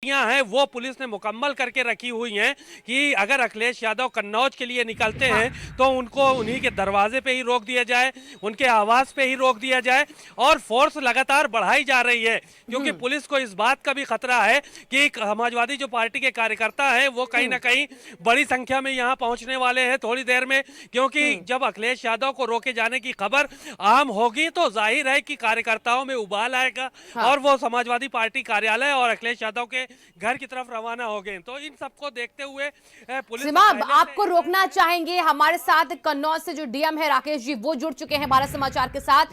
हैं वो पुलिस ने मुकम्मल करके रखी हुई हैं कि अगर अखिलेश यादव कन्नौज के लिए निकलते हैं तो उनको उन्हीं के दरवाजे पे ही रोक दिया जाए, उनके आवास पे ही रोक दिया जाए। और फोर्स लगातार बढ़ाई जा रही है क्योंकि पुलिस को इस बात का भी खतरा है कि समाजवादी जो पार्टी के कार्यकर्ता हैं वो कहीं ना कहीं बड़ी संख्या में यहाँ पहुंचने वाले हैं थोड़ी देर में, क्योंकि जब अखिलेश यादव को रोके जाने की खबर आम होगी तो जाहिर है कि कार्यकर्ताओं में उबाल आएगा और वो समाजवादी पार्टी कार्यालय और अखिलेश यादव के घर की तरफ रवाना हो गए। तो इन सबको देखते हुए पुलिस सिमाब आपको रोकना चाहेंगे। हमारे साथ कन्नौज से जो डीएम है राकेश जी वो जुड़ चुके हैं भारत समाचार के साथ।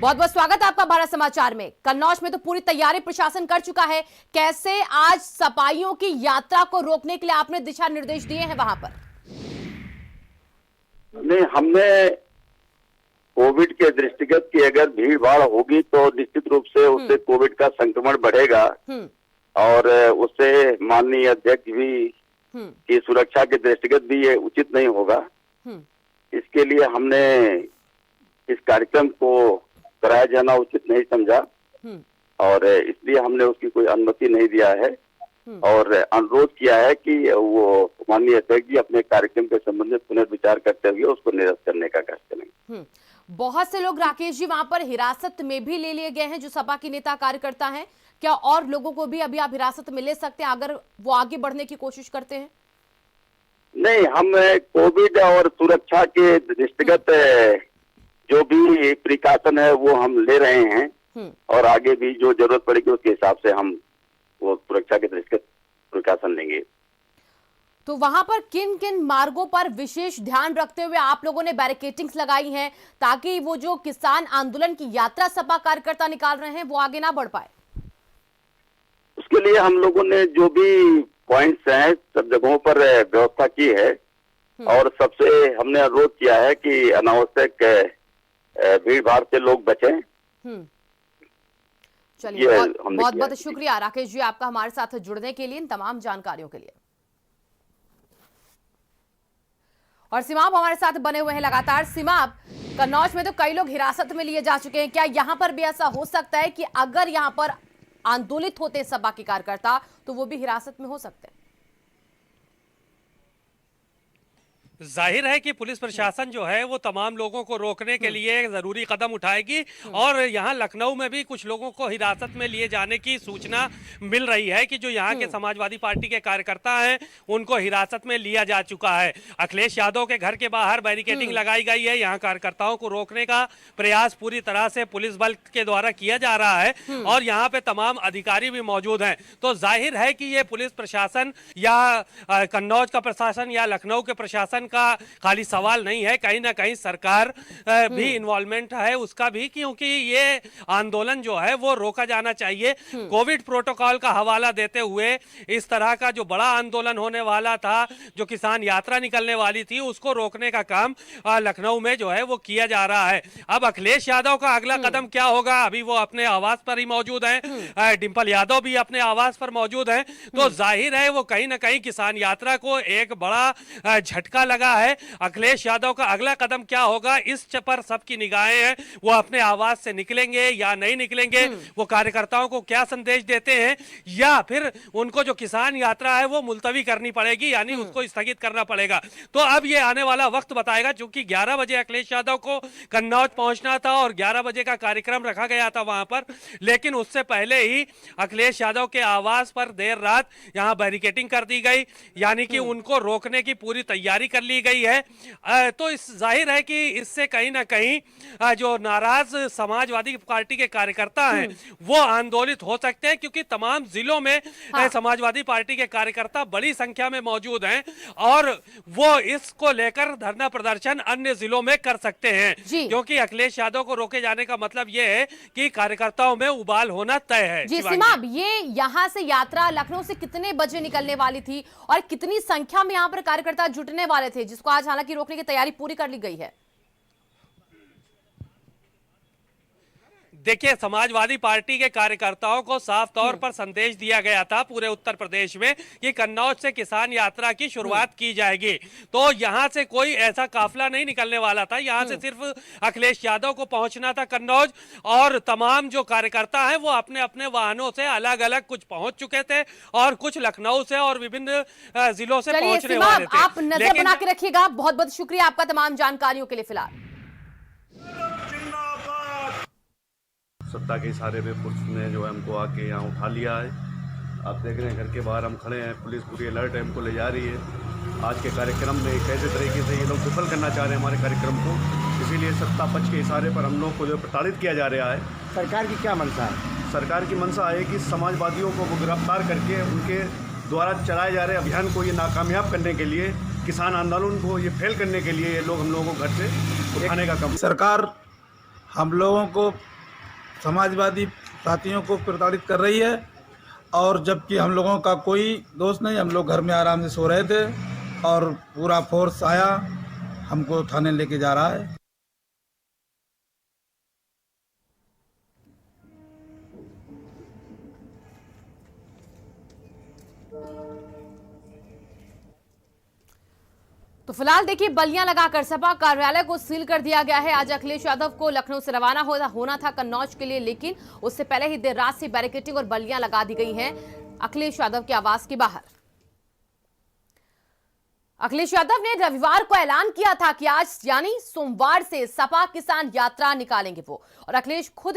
बहुत बहुत स्वागत है आपका भारत समाचार में। कन्नौज में तो पूरी तैयारी प्रशासन कर चुका है, कैसे आज सपाइयों की यात्रा को रोकने के लिए आपने दिशा निर्देश दिए हैं वहां पर? नहीं, हमने कोविड के दृष्टिगत की अगर भीड़ भाड़ होगी तो निश्चित रूप से उससे कोविड का संक्रमण बढ़ेगा और उससे माननीय अध्यक्ष भी की सुरक्षा के दृष्टिगत भी ये उचित नहीं होगा। इसके लिए हमने इस कार्यक्रम को कराया जाना उचित नहीं समझा और इसलिए हमने उसकी कोई अनुमति नहीं दिया है और अनुरोध किया है कि वो माननीय अध्यक्ष जी अपने कार्यक्रम के संबंध में पुनर्विचार करते हुए उसको निरस्त करने का कार्य करेंगे। बहुत से लोग राकेश जी वहां पर हिरासत में भी ले लिए गए हैं जो सपा के नेता कार्यकर्ता हैं, क्या और लोगों को भी अभी आप हिरासत में ले सकते हैं अगर वो आगे बढ़ने की कोशिश करते हैं? नहीं, हम कोविड और सुरक्षा के दृष्टिगत जो भी प्रिकॉशन है वो हम ले रहे हैं और आगे भी जो जरूरत पड़ेगी उसके हिसाब से हम वो सुरक्षा के दृष्टिगत प्रिकॉशन लेंगे। तो वहां पर किन किन मार्गों पर विशेष ध्यान रखते हुए आप लोगों ने बैरिकेडिंग्स लगाई हैं ताकि वो जो किसान आंदोलन की यात्रा सपा कार्यकर्ता निकाल रहे हैं वो आगे ना बढ़ पाए? उसके लिए हम लोगों ने जो भी पॉइंट्स हैं सब जगहों पर व्यवस्था की है और सबसे हमने अनुरोध किया है कि अनावश्यक भीड़ भाड़ से लोग बचें। चलिए, बहुत बहुत शुक्रिया राकेश जी आपका हमारे साथ जुड़ने के लिए, इन तमाम जानकारियों के लिए। और सिमाब हमारे साथ बने हुए हैं लगातार। सिमाब, कन्नौज में तो कई लोग हिरासत में लिए जा चुके हैं, क्या यहां पर भी ऐसा हो सकता है कि अगर यहां पर आंदोलित होते सपा के कार्यकर्ता तो वो भी हिरासत में हो सकते हैं? जाहिर है कि पुलिस प्रशासन जो है वो तमाम लोगों को रोकने के लिए जरूरी कदम उठाएगी और यहाँ लखनऊ में भी कुछ लोगों को हिरासत में लिए जाने की सूचना मिल रही है कि जो यहाँ के समाजवादी पार्टी के कार्यकर्ता हैं उनको हिरासत में लिया जा चुका है। अखिलेश यादव के घर के बाहर बैरिकेडिंग लगाई गई है, यहाँ कार्यकर्ताओं को रोकने का प्रयास पूरी तरह से पुलिस बल के द्वारा किया जा रहा है और यहाँ पे तमाम अधिकारी भी मौजूद हैं। तो जाहिर है कि ये पुलिस प्रशासन या कन्नौज का प्रशासन या लखनऊ के प्रशासन का खाली सवाल नहीं है, कहीं ना कहीं सरकार भी इन्वॉल्वमेंट है उसका भी, क्योंकि ये आंदोलन जो है वो रोका जाना चाहिए। कोविड प्रोटोकॉल का हवाला देते हुए इस तरह का जो बड़ा आंदोलन होने वाला था, जो किसान यात्रा निकलने वाली थी, उसको रोकने का काम लखनऊ में जो है वो किया जा रहा है। अब अखिलेश यादव का अगला कदम क्या होगा? अभी वो अपने आवास पर ही मौजूद हैं, डिंपल यादव भी अपने आवास पर मौजूद हैं, तो जाहिर है वो कहीं ना कहीं किसान यात्रा को एक बड़ा झटका लगा है। अखिलेश यादव का अगला कदम क्या होगा इस पर सबकी निगाहें हैं। वो अपने आवास से निकलेंगे या नहीं निकलेंगे, वो कार्यकर्ताओं को क्या संदेश देते हैं, या फिर उनको जो किसान यात्रा है वो मुलतवी करनी पड़ेगी, यानी उसको स्थगित करना पड़ेगा। तो अब ये आने वाला वक्त बताएगा, क्योंकि 11 बजे अखिलेश यादव को कन्नौज पहुंचना था और 11 बजे का कार्यक्रम रखा गया था वहां पर, लेकिन उससे पहले ही अखिलेश यादव के आवास पर देर रात यहां बैरिकेडिंग कर दी गई, यानी कि उनको रोकने की पूरी तैयारी कर ली गई है। तो इस जाहिर है कि इससे कहीं ना कहीं जो नाराज समाजवादी पार्टी के कार्यकर्ता हैं वो आंदोलित हो सकते हैं, क्योंकि तमाम जिलों में समाजवादी पार्टी के कार्यकर्ता बड़ी संख्या में मौजूद हैं और वो इसको लेकर धरना प्रदर्शन अन्य जिलों में कर सकते हैं, क्योंकि अखिलेश यादव को रोके जाने का मतलब ये है कि कार्यकर्ताओं में उबाल होना तय है। जी सिमाब, ये यहाँ से यात्रा लखनऊ से कितने बजे निकलने वाली थी और कितनी संख्या में यहाँ पर कार्यकर्ता जुटने वाले थे, जिसको आज हालांकि रोकने की तैयारी पूरी कर ली गई है? देखिए, समाजवादी पार्टी के कार्यकर्ताओं को साफ तौर पर संदेश दिया गया था पूरे उत्तर प्रदेश में कि कन्नौज से किसान यात्रा की शुरुआत की जाएगी। तो यहां से कोई ऐसा काफिला नहीं निकलने वाला था, यहां से सिर्फ अखिलेश यादव को पहुंचना था कन्नौज, और तमाम जो कार्यकर्ता हैं वो अपने अपने वाहनों से अलग अलग कुछ पहुंच चुके थे और कुछ लखनऊ से और विभिन्न जिलों से पहुंचने वाले थे। आप नजर बना के रखिएगा। बहुत बहुत शुक्रिया आपका तमाम जानकारियों के लिए। फिलहाल सत्ता के इशारे पे पुलिस ने जो है हमको आके यहाँ उठा लिया है। आप देख रहे हैं घर के बाहर हम खड़े हैं, पुलिस पूरी अलर्ट है, हमको ले जा रही है। आज के कार्यक्रम में कैसे तरीके से ये लोग विफल करना चाह रहे हैं हमारे कार्यक्रम को, इसीलिए सत्ता पक्ष के इशारे पर हम लोग को जो प्रताड़ित किया जा रहा है। सरकार की क्या मंशा है? सरकार की मंशा है कि समाजवादियों को वो गिरफ्तार करके उनके द्वारा चलाए जा रहे अभियान को ये नाकामयाब करने के लिए, किसान आंदोलन को ये फेल करने के लिए ये लोग हम लोगों को घर से उठाने का काम। सरकार हम लोगों को, समाजवादी साथियों को प्रताड़ित कर रही है, और जबकि हम लोगों का कोई दोष नहीं। हम लोग घर में आराम से सो रहे थे और पूरा फोर्स आया, हमको थाने लेके जा रहा है। तो फिलहाल देखिए, बल्लियां लगाकर सपा कार्यालय को सील कर दिया गया है। आज अखिलेश यादव को लखनऊ से रवाना होना था कन्नौज के लिए, लेकिन उससे पहले ही देर रात से बैरिकेडिंग और बल्लियां लगा दी गई हैं अखिलेश यादव के आवास के बाहर। अखिलेश यादव ने रविवार को ऐलान किया था कि आज यानी सोमवार से सपा किसान यात्रा निकालेंगे वो, और अखिलेश खुद